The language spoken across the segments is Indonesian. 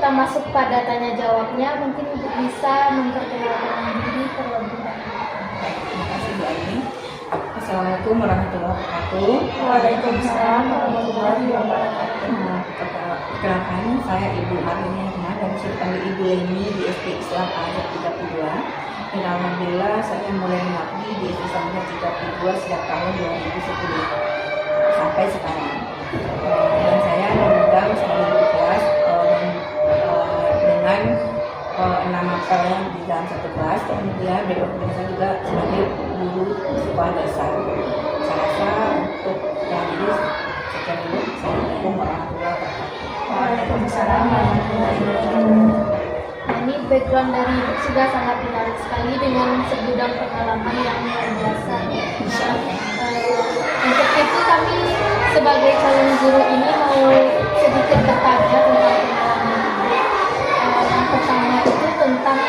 kita masuk pada tanya jawabnya, mungkin bisa memperkenalkan diri terlebih dahulu. Terima kasih Bu Aini. Assalamualaikum warahmatullahi wabarakatuh. Waalaikumsalam warahmatullahi wabarakatuh. Perkenalkan, saya Ibu Marlina Hikmah dan saya dipanggil Ibu Leni di SD Islam Al-Azhar 32. Dan alhamdulillah saya mulai mengabdi di SD Islam Al-Azhar 32 sejak tahun 2010 sampai sekarang. Dan saya memegang sebagai guru kelas dengan 6 mapel di dalam satu kelas, kemudian berikutnya saya juga sebagai guru sekolah dasar. Saya rasa untuk yang ini sekian dulu. Assalamualaikum warahmatullahi wabarakatuh. Waalaikumsalam warahmatullahi wabarakatuh. Nah, ini background dari Ibu sudah sangat menarik sekali dengan segudang pengalaman yang luar biasa. Untuk itu kami sebagai calon guru ini mau sedikit bertanya tentang pengalaman Ibu. Yang pertama itu tentang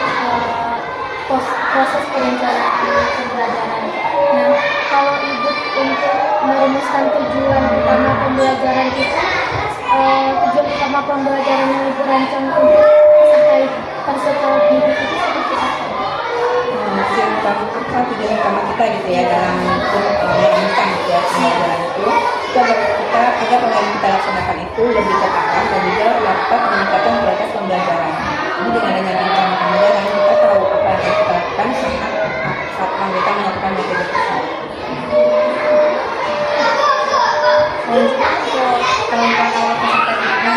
proses perencanaan pembelajaran. Nah, kalau Ibu untuk merumuskan tujuan utama pembelajaran itu, tujuan utama pembelajaran yang Ibu rancang untuk peserta didik itu seperti apa? Tujuan utama kita gitu ya dalam merancang gitu ya pembelajaran itu agar kita pembelajaran kita laksanakan itu lebih terarah dan juga dapat meningkatkan kualitas pembelajaran. Jadi dengan adanya rencana pembelajaran kita tahu apa yang harus kita lakukan saat kita melakukan materi tersebut. Kemampuan awal peserta didik,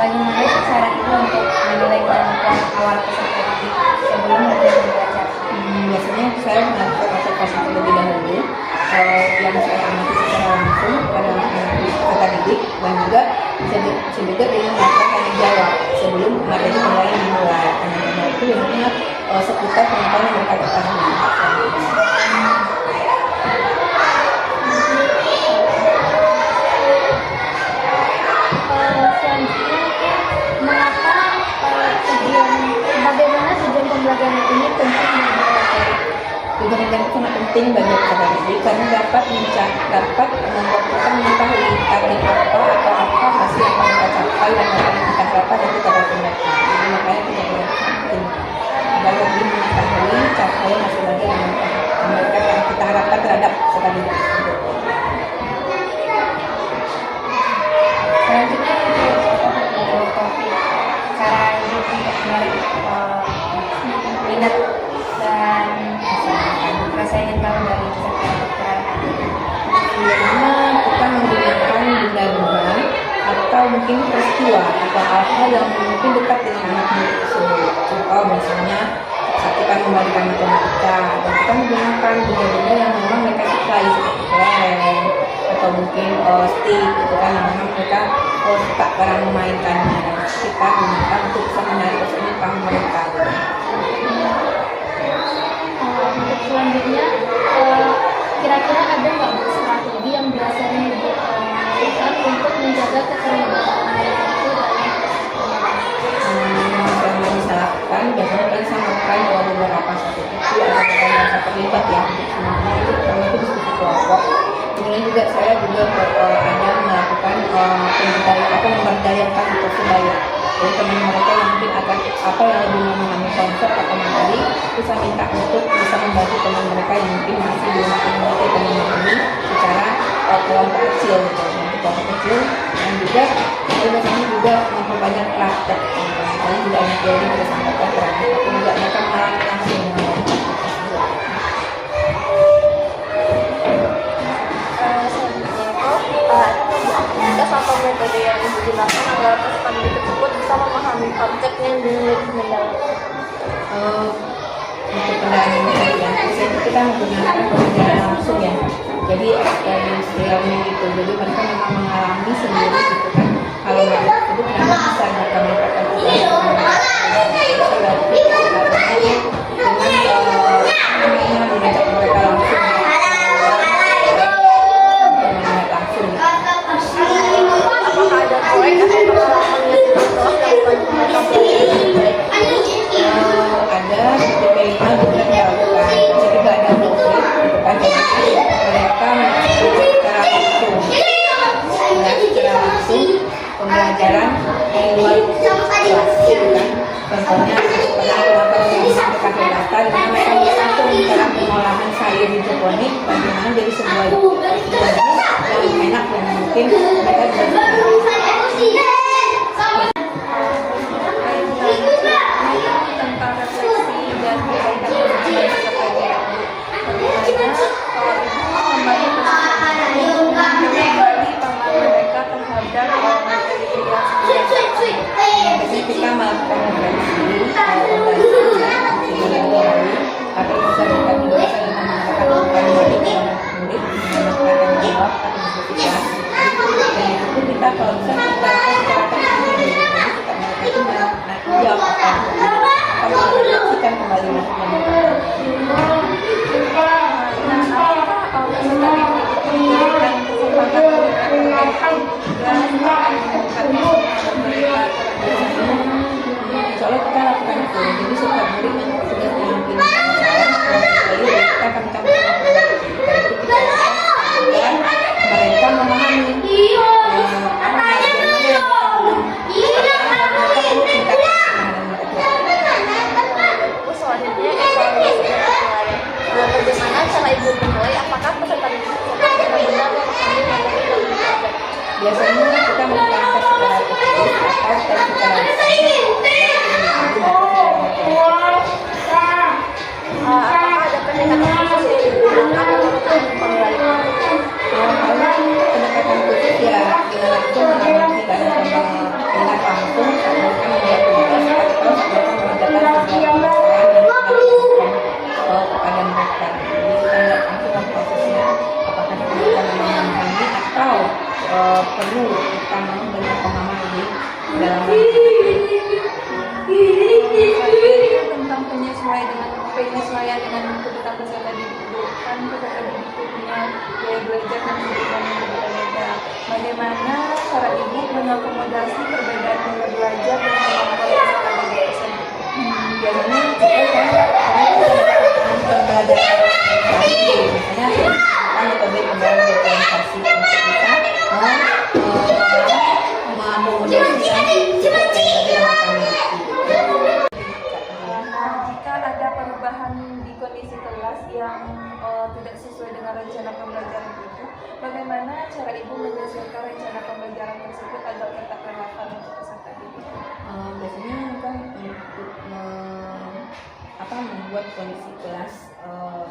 bagaimana cara itu untuk menilai kemampuan awal peserta didik sebelum belajar membaca? Biasanya saya melakukan observasi terlebih dahulu yang saya amati secara langsung pada peserta didik dan juga bisa juga dengan melakukan tanya jawab sebelum materi pembelajaran dimulai. Tanya jawab itu biasanya seputar pengetahuan yang mereka ketahui. Bagaimana tujuan pembelajaran ini penting bagi peserta? Tujuan pembelajaran itu sangat penting bagi peserta didik karena dapat membuat kita mengetahui target apa atau apa hasil yang akan kita capai dan apa yang kita harapkan nanti pada mereka. Jadi makanya tujuan pembelajaran penting agar lebih mengetahui capaian hasil belajar yang mereka yang kita harapkan terhadap peserta didik tersebut. Selanjutnya untuk topik cara hidup untuk menarik minat dan rasa ingin tahu dari peserta didik. Biasanya kita menggunakan benda-benda atau mungkin peristiwa atau hal-hal yang mungkin dekat dengan anak didik tersebut. Contoh misalnya saat kita membagikan matematika dan kita menggunakan benda-benda yang memang mereka sukai seperti kelereng atau mungkin stick gitu kan yang memang mereka suka barang memainkannya dan kita gunakan untuk bisa menarik kesukaan mereka. Untuk selanjutnya, kira-kira ada nggak strategi yang biasanya Ibu lakukan untuk menjaga keterlibatan mereka itu dalam Yang bisa lakukan biasanya kan saya melakukan beberapa strategi ada beberapa terlibat ya untuk semuanya itu pertama itu diskusi kelompok. Kemudian juga saya ada melakukan pemberdayaan atau memberdayakan persebaya. Jadi teman mereka yang mungkin akan apa yang lebih memahami konsep atau materi, itu saya minta untuk bisa membantu teman mereka yang mungkin masih belum mengerti dan memahami secara kelompok kecil gitu, kelompok kecil dan juga biasanya juga memperbanyak praktek. Misalnya juga ada teori yang disampaikan terakhir, tapi juga mereka mengalami langsung dengan atau metode yang digunakan agar peserta didik tersebut bisa memahami konsepnya dengan lebih mendalam. Untuk pendalaman ini ya, biasanya kita menggunakan pembelajaran langsung ya. Jadi experience learning gitu. Jadi mereka memang mengalami sendiri gitu kan. Kalau mereka tersebut memang bisa mereka mendapatkan dengan mengajak mereka langsung. Apakah ada proyek atau pengalaman yang telah dilakukan mereka belajar? Ada seperti P5 juga dilakukan. Saya juga ada proyek gitu kan. Jadi mereka secara langsung pembelajaran di luar kelas. Soalnya pada mereka data dengan mereka langsung dalam pengolahan sayur hidroponik bagaimana jadi sebuah jenis yang enak dan mungkin mereka bisa tentang refleksi dan perbaikan kebijakan pekerjaan. Kembali pemahaman mereka terhadap materi yang jadi kita melakukan refleksi agar bisa kita juga saling mengatakan murid mengatakan jawab atau diskusikan dan itu kita kalau bisa kita itu jawab apa merefleksikan kembali soalnya kita lakukan itu jadi setiap murid yang sudah mungkin masalah kita akan dan mereka memahami selanjutnya evaluasi dan penilaian. Bagaimana cara ibu menilai apakah peserta didik benar-benar memahami materi yang belajar? biasanya kita melakukan tes secara tertulis atau tes secara Apakah ada pendekatan khusus yang digunakan untuk penilaian? pendekatan khusus ya dengan langsung mengamati dan melihat langsung mereka membuat tugas atau mereka mengerjakan sebuah kepada mereka. Jadi kita lihat langsung prosesnya apakah mereka memahami atau perlu kita memberikan pemahaman lebih dalam tentang penyesuaian dengan kebutuhan peserta didik. Kan peserta didik punya gaya belajar dan kebutuhan yang berbeda-beda. Bagaimana cara ibu mengakomodasi perbedaan gaya belajar dan kemampuan peserta didik tersebut? biasanya kita pembelajaran misalnya kan metode pembelajaran diferensiasi untuk bisa mengakomodasi Jika ada perubahan di kondisi kelas yang tidak sesuai dengan rencana pembelajaran itu, bagaimana cara ibu menyesuaikan rencana pembelajaran tersebut agar tetap relevan untuk peserta didik? biasanya kan untuk membuat kondisi kelas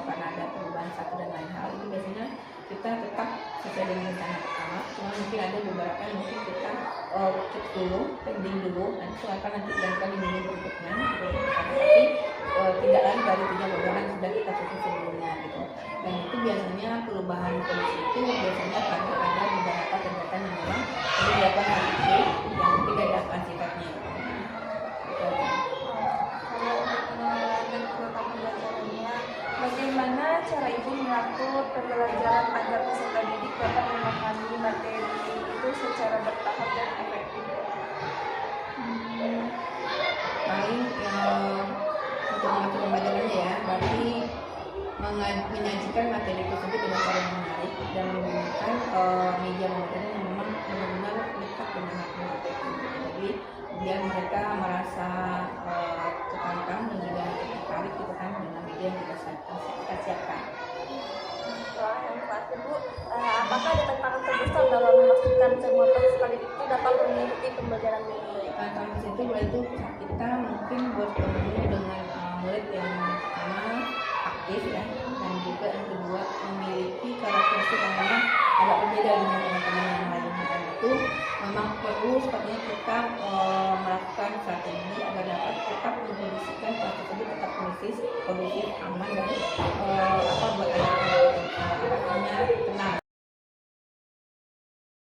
karena ada perubahan satu dan lain hal itu biasanya kita tetap sesuai dengan rencana pertama, cuma mungkin ada beberapa yang mungkin kita cek dulu, pending dulu, nanti soalkan nanti dilakukan di minggu berikutnya tapi tidak lain dari 3 beberapa yang sudah kita susun sebelumnya gitu. Dan itu biasanya perubahan kondisi itu biasanya karena ada beberapa kegiatan yang memang perlu dilakukan hal itu yang mungkin diadakan sifatnya gitu. Bagaimana cara ibu mengatur pembelajaran agar peserta didik dapat memahami materi itu secara bertahap dan efektif? Paling untuk mengatur pembelajarannya ya, berarti menyajikan materi tersebut dengan cara yang menarik dan menggunakan media pembelajaran yang memang benar-benar dekat dengan materi. Jadi biar mereka merasa tertantang dan juga tertarik gitu kan dengan media yang kita siapkan. Wah, yang pasti Bu, apakah ada tantangan terbesar dalam memastikan semua peserta didik itu dapat mengikuti pembelajaran dengan baik? Tantangan itu yaitu kita mungkin buat ketemu dengan murid yang pertama aktif ya, dan juga yang kedua memiliki karakteristik yang memang agak berbeda dengan teman-teman yang lain, dan itu memang perlu sepertinya kita melakukan strategi agar dapat tetap mengkondisikan kelas tersebut tetap kondusif, aman dan buat anak-anak tenang.